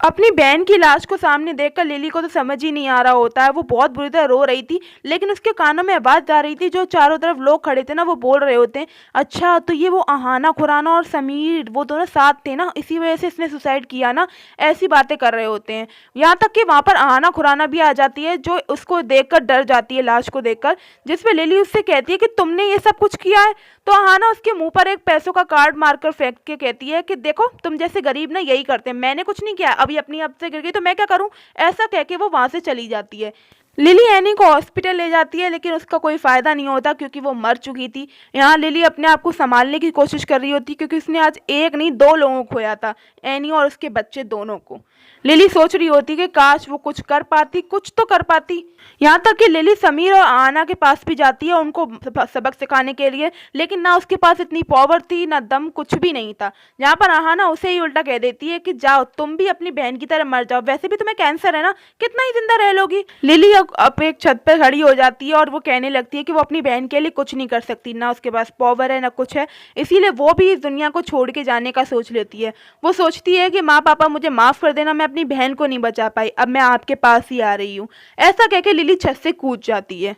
अपनी बहन की लाश को सामने देखकर लिली को तो समझ ही नहीं आ रहा होता है। वो बहुत बुरी तरह रो रही थी, लेकिन उसके कानों में आवाज़ जा रही थी। जो चारों तरफ लोग खड़े थे ना, वो बोल रहे होते हैं, अच्छा तो ये वो अहाना खुराना और समीर वो दोनों साथ थे ना, इसी वजह से इसने सुसाइड किया ना। ऐसी बातें कर रहे होते हैं। यहाँ तक कि वहाँ पर अहाना खुराना भी आ जाती है, जो उसको देखकर डर जाती है, लाश को देखकर। जिसपे लिली उससे कहती है कि तुमने ये सब कुछ किया है। तो अहाना उसके मुंह पर एक पैसों का कार्ड मारकर फेंक के कहती है कि देखो तुम जैसे गरीब ना यही करते हैं, मैंने कुछ नहीं किया, अभी अपनी अब से गिर गई तो मैं क्या करूं। ऐसा कह के वो वहां से चली जाती है। लिली एनी को हॉस्पिटल ले जाती है, लेकिन उसका कोई फायदा नहीं होता क्योंकि वो मर चुकी थी। यहाँ लिली अपने आप को संभालने की कोशिश कर रही होती क्योंकि उसने आज एक नहीं दो लोगों को खोया था, एनी और उसके बच्चे दोनों को। लिली सोच रही होती कि काश वो कुछ कर पाती, कुछ तो कर पाती। यहाँ तक कि लिली समीर और आना के पास भी जाती है उनको सबक सिखाने के लिए, लेकिन ना उसके पास इतनी पावर थी ना दम, कुछ भी नहीं था। जहाँ पर आहाना उसे ही उल्टा कह देती है कि जाओ तुम भी अपनी बहन की तरह मर जाओ, वैसे भी तुम्हें कैंसर है ना, कितना ही जिंदा रह लोगी। लिली अब एक छत पर खड़ी हो जाती है और वो कहने लगती है कि वो अपनी बहन के लिए कुछ नहीं कर सकती, ना उसके पास पावर है ना कुछ है, इसीलिए वो भी इस दुनिया को छोड़ के जाने का सोच लेती है। वो सोचती है कि माँ पापा मुझे माफ़ कर देना, मैं अपनी बहन को नहीं बचा पाई, अब मैं आपके पास ही आ रही हूँ। ऐसा कह के लिली छत से कूद जाती है।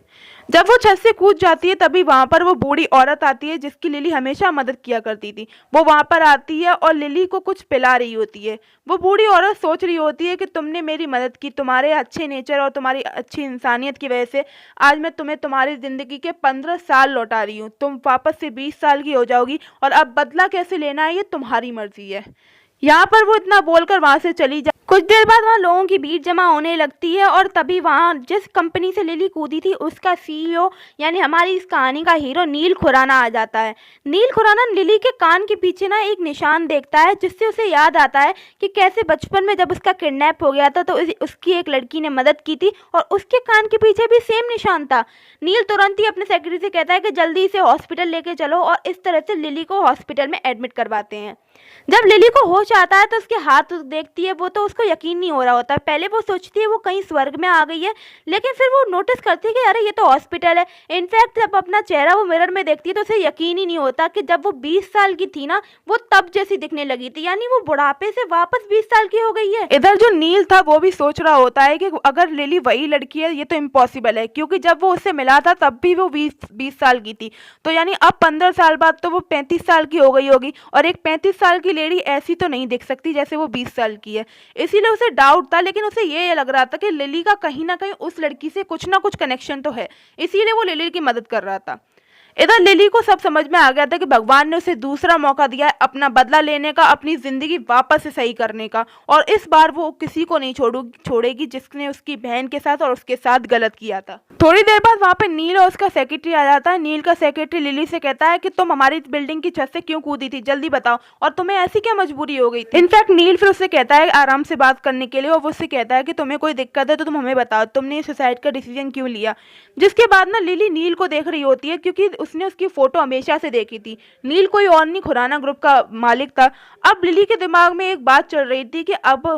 जब वो छत से कूद जाती है तभी वहां पर वो बूढ़ी औरत आती है जिसकी लिली हमेशा मदद किया करती थी। वो वहां पर आती है और लिली को कुछ पिला रही होती है। वो बूढ़ी औरत सोच रही होती है कि तुमने मेरी मदद की, तुम्हारे अच्छे नेचर और तुम्हारी अच्छी इंसानियत की वजह से आज मैं तुम्हें तुम्हारी ज़िंदगी के 15 साल लौटा रही हूँ। तुम वापस से 20 साल की हो जाओगी और अब बदला कैसे लेना है ये तुम्हारी मर्जी है। यहाँ पर वो इतना बोलकर वहां से चली जा। कुछ देर बाद वहाँ लोगों की भीड़ जमा होने लगती है और तभी वहाँ जिस कंपनी से लिली कूदी थी उसका सीईओ यानी हमारी इस कहानी का हीरो नील खुराना आ जाता है। नील खुराना लिली के कान के पीछे ना एक निशान देखता है, जिससे उसे याद आता है कि कैसे बचपन में जब उसका किडनैप हो गया था तो उसकी एक लड़की ने मदद की थी और उसके कान के पीछे भी सेम निशान था। नील तुरंत ही अपने सेक्रेटरी से कहता है कि जल्दी इसे हॉस्पिटल लेके चलो और इस तरह से लिली को हॉस्पिटल में एडमिट करवाते हैं। जब लिली को होश आता है तो उसके हाथ देखती है, वो तो उसको यकीन नहीं हो रहा होता है। पहले वो सोचती है वो कहीं स्वर्ग में आ गई है, लेकिन फिर वो नोटिस करती है कि अरे ये तो हॉस्पिटल है। इनफैक्ट जब अपना चेहरा वो मिरर में देखती है तो उसे यकीन ही नहीं होता कि जब वो 20 साल की थी ना वो तब जैसी दिखने लगी थी, यानी वो बुढ़ापे से वापस 20 साल की हो गई है। इधर जो नील था वो भी सोच रहा होता है कि अगर लिली वही लड़की है ये तो इम्पॉसिबल है, क्योंकि जब वो उससे मिला था तब भी वो 20 साल की थी, तो यानी अब 15 साल बाद तो वो 35 साल की हो गई होगी। और एक 35 साल की लेडी ऐसी तो नहीं दिख सकती जैसे वो 20 साल की है। इसीलिए उसे डाउट था, लेकिन उसे ये लग रहा था कि लिली का कहीं ना कहीं उस लड़की से कुछ ना कुछ कनेक्शन तो है, इसीलिए वो लिली की मदद कर रहा था। इधर लिली को सब समझ में आ गया था कि भगवान ने उसे दूसरा मौका दिया है अपना बदला लेने का, अपनी जिंदगी वापस से सही करने का, और इस बार वो किसी को नहीं छोड़ेगी जिसने उसकी बहन के साथ और उसके साथ गलत किया था। थोड़ी देर बाद वहाँ पे नील और उसका सेक्रेटरी आ जाता है। नील का सेक्रेटरी लिली से कहता है कि तुम हमारी बिल्डिंग की छत से क्यों कूदी थी, जल्दी बताओ, और तुम्हें ऐसी क्या मजबूरी हो गई थी। इनफैक्ट नील फिर उससे कहता है आराम से बात करने के लिए, और वो उससे कहता है कि तुम्हें कोई दिक्कत है तो तुम हमें बताओ, तुमने सुसाइड का डिसीजन क्यों लिया। जिसके बाद ना लिली नील को देख रही होती है क्योंकि उसने उसकी फोटो हमेशा से देखी थी। नील कोई और नहीं, खुराना ग्रुप का मालिक था। अब लिली के दिमाग में एक बात चल रही थी कि अब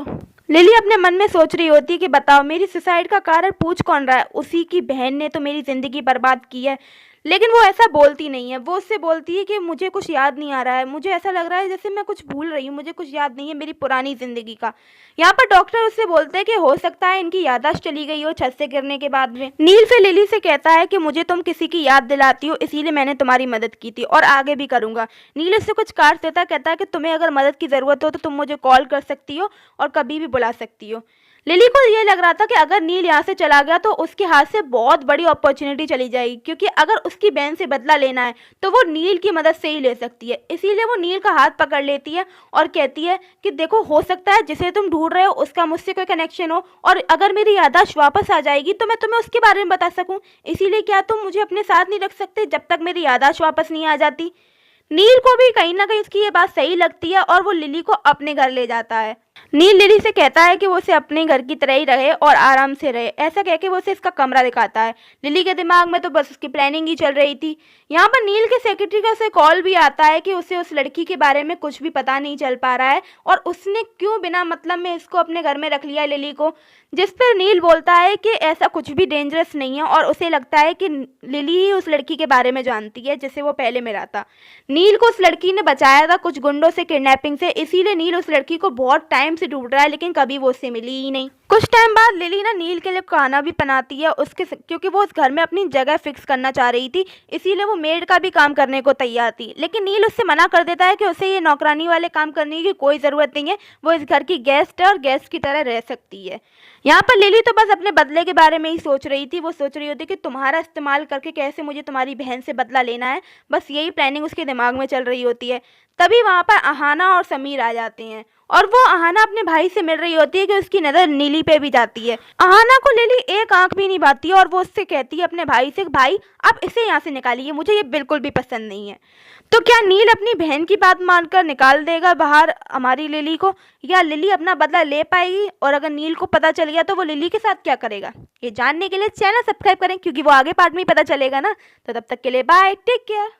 लिली अपने मन में सोच रही होती है कि बताओ मेरी सुसाइड का कारण पूछ कौन रहा है, उसी की बहन ने तो मेरी जिंदगी बर्बाद की है। लेकिन वो ऐसा बोलती नहीं है, वो उससे बोलती है कि मुझे कुछ याद नहीं आ रहा है, मुझे ऐसा लग रहा है जैसे मैं कुछ भूल रही हूँ, मुझे कुछ याद नहीं है मेरी पुरानी ज़िंदगी का। यहाँ पर डॉक्टर उससे बोलते हैं कि हो सकता है इनकी याददाश्त चली गई हो छत से गिरने के बाद में। नील फिर लिली से कहता है कि मुझे तुम किसी की याद दिलाती हो, इसीलिए मैंने तुम्हारी मदद की थी और आगे भी करूँगा। नील उससे कुछ कार्ड देता, कहता है कि तुम्हें अगर मदद की ज़रूरत हो तो तुम मुझे कॉल कर सकती हो और कभी भी बुला सकती हो। लिली को ये लग रहा था कि अगर नील यहाँ से चला गया तो उसके हाथ से बहुत बड़ी अपॉर्चुनिटी चली जाएगी, क्योंकि अगर उसकी बहन से बदला लेना है तो वो नील की मदद से ही ले सकती है। इसीलिए वो नील का हाथ पकड़ लेती है और कहती है कि देखो हो सकता है जिसे तुम ढूंढ रहे हो उसका मुझसे कोई कनेक्शन हो, और अगर मेरी याददाश्त वापस आ जाएगी तो मैं तुम्हें उसके बारे में बता सकूं। इसीलिए क्या तुम मुझे अपने साथ नहीं रख सकते जब तक मेरी याददाश्त वापस नहीं आ जाती। नील को भी कहीं ना कहीं उसकी ये बात सही लगती है और वो लिली को अपने घर ले जाता है। नील लिली से कहता है कि वो उसे अपने घर की तरह ही रहे और आराम से रहे। ऐसा कह के वो उसे इसका कमरा दिखाता है। लिली के दिमाग में तो बस उसकी प्लानिंग ही चल रही थी। यहाँ पर नील के सेक्रेटरी का उसे कॉल भी आता है कि उसे उस लड़की के बारे में कुछ भी पता नहीं चल पा रहा है और उसने क्यों बिना मतलब में इसको अपने घर में रख लिया लिली को। जिस पर नील बोलता है कि ऐसा कुछ भी डेंजरस नहीं है और उसे लगता है कि लिली ही उस लड़की के बारे में जानती है जिसे वो पहले मिला था। नील को उस लड़की ने बचाया था कुछ गुंडों से, किडनैपिंग से, इसीलिए नील उस लड़की को बहुत टाइम टाइम से ढूंढ रहा है लेकिन कभी वो उससे मिली ही नहीं। कुछ टाइम बाद लिली ना नील के लिए खाना भी बनाती है क्योंकि वो उस घर में अपनी जगह फिक्स करना चाह रही थी, इसीलिए वो मेड का भी काम करने को तैयार थी। लेकिन नील उससे मना कर देता है कि उसे ये नौकरानी वाले काम करने की कोई ज़रूरत नहीं है, वो इस घर की गेस्ट है और गेस्ट की तरह रह सकती है। यहाँ पर लिली तो बस अपने बदले के बारे में ही सोच रही थी। वो सोच रही होती कि तुम्हारा इस्तेमाल करके कैसे मुझे तुम्हारी बहन से बदला लेना है, बस यही प्लानिंग उसके दिमाग में चल रही होती है। तभी वहाँ पर अहाना और समीर आ जाते हैं और वो अहाना अपने भाई से मिल रही होती है कि उसकी नज़र नीली पे भी जाती है। अहाना को लिली एक आंख भी नहीं भाती है और वो उससे कहती है अपने भाई से, भाई आप इसे यहाँ से निकालिए, मुझे ये बिल्कुल भी पसंद नहीं है। तो क्या नील अपनी बहन की बात मानकर निकाल देगा बाहर हमारी लिली को, या लिली अपना बदला ले पाएगी? और अगर नील को पता चल गया तो वो लिली के साथ क्या करेगा? ये जानने के लिए चैनल सब्सक्राइब करें, क्योंकि वो आगे पार्ट में ही पता चलेगा ना। तो तब तक के लिए बाय, टेक केयर।